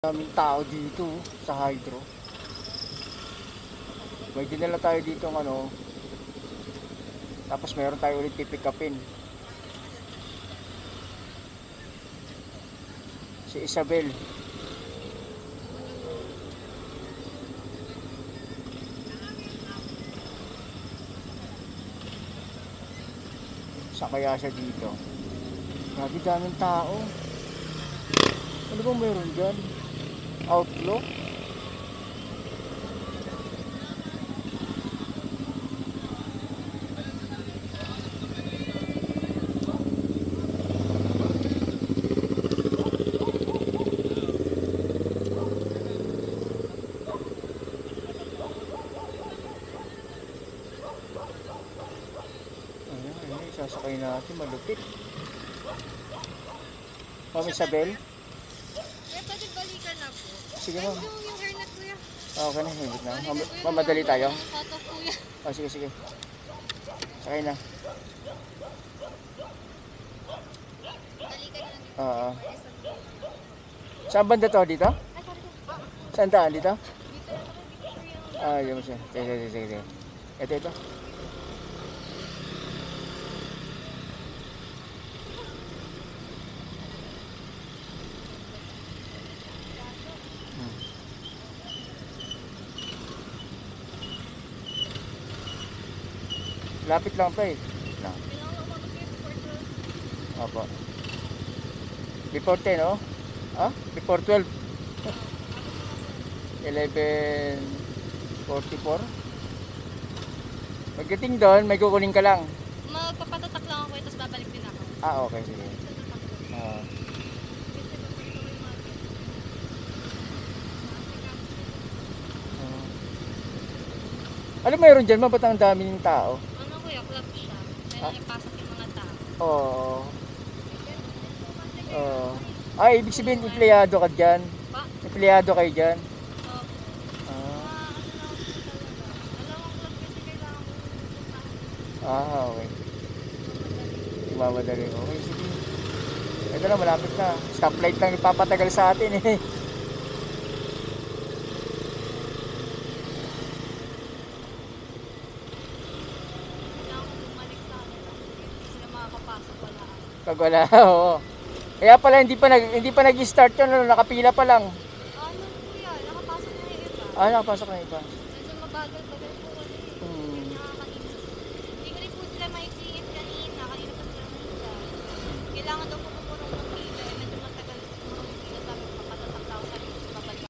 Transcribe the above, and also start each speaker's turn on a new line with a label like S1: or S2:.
S1: Daming tao dito sa hydro. May dinala tayo dito ng ano. Tapos meron tayo ulit pipick upin. Si Isabel. Saan kaya siya dito? Grabe daming tao. Ano bang meron dyan? Outlook? Ayan, sasakay natin, malupit. Ma'am Isabel?
S2: Kuya, pwede balikan na po.
S1: Sige ma'am.
S2: Yung hairnet, kuya.
S1: Okay na, himig na. Mamadali tayo?
S2: Cut off, kuya.
S1: Oh, sige, sige. Sakay na.
S2: Balikan na lang.
S1: Oo. Saan banda to? Dito?
S2: Ay, sorry.
S1: Saan daan? Dito?
S2: Dito na kami, kuya.
S1: Ah, yun mo siya. Sige, sige, sige. Ito, ito. Lapit lang pa eh. No.
S2: Kailangan ako mag-report to.
S1: Opo. Before 10, oh? Ah? Before 12? 11:44. Pagdating doon, may kukunin ka lang.
S2: Magpapatatak lang ako, tapos babalik din ako.
S1: Ah, okay, sige. Ah. Ano mayroon dyan? Ba't ang dami ng tao?
S2: Ano, kuya, club siya. Kailangan ipasok yung mga tao.
S1: Oo. Oo. Ay, ibig sabihin, empleyado ka dyan.
S2: Pa?
S1: Empleyado kayo dyan.
S2: Oh.
S1: Ah,
S2: Dalawang club kasi kailangan ko pupuntahan.
S1: okay. Mamadali. Okay, sige. Ito na, malapit na. Stoplight lang ipapatagal sa atin eh.
S2: Kailangan ko bumalik sa akin. Hindi sila makakapasok, wala.
S1: Pag wala, oo. Kaya pala hindi pa nag-start 'yon, ano, nakapila pa lang.
S2: Ano, kuya, nakapasok na yung iba.
S1: Ah, nakapasok na iba.
S2: Medyo mabagal-bagal po kasi.
S1: Hmm.
S2: Nakakainis. Hindi ko rin po sila maisingit kanina. Kanina pa sila nandyan. Kailangan daw po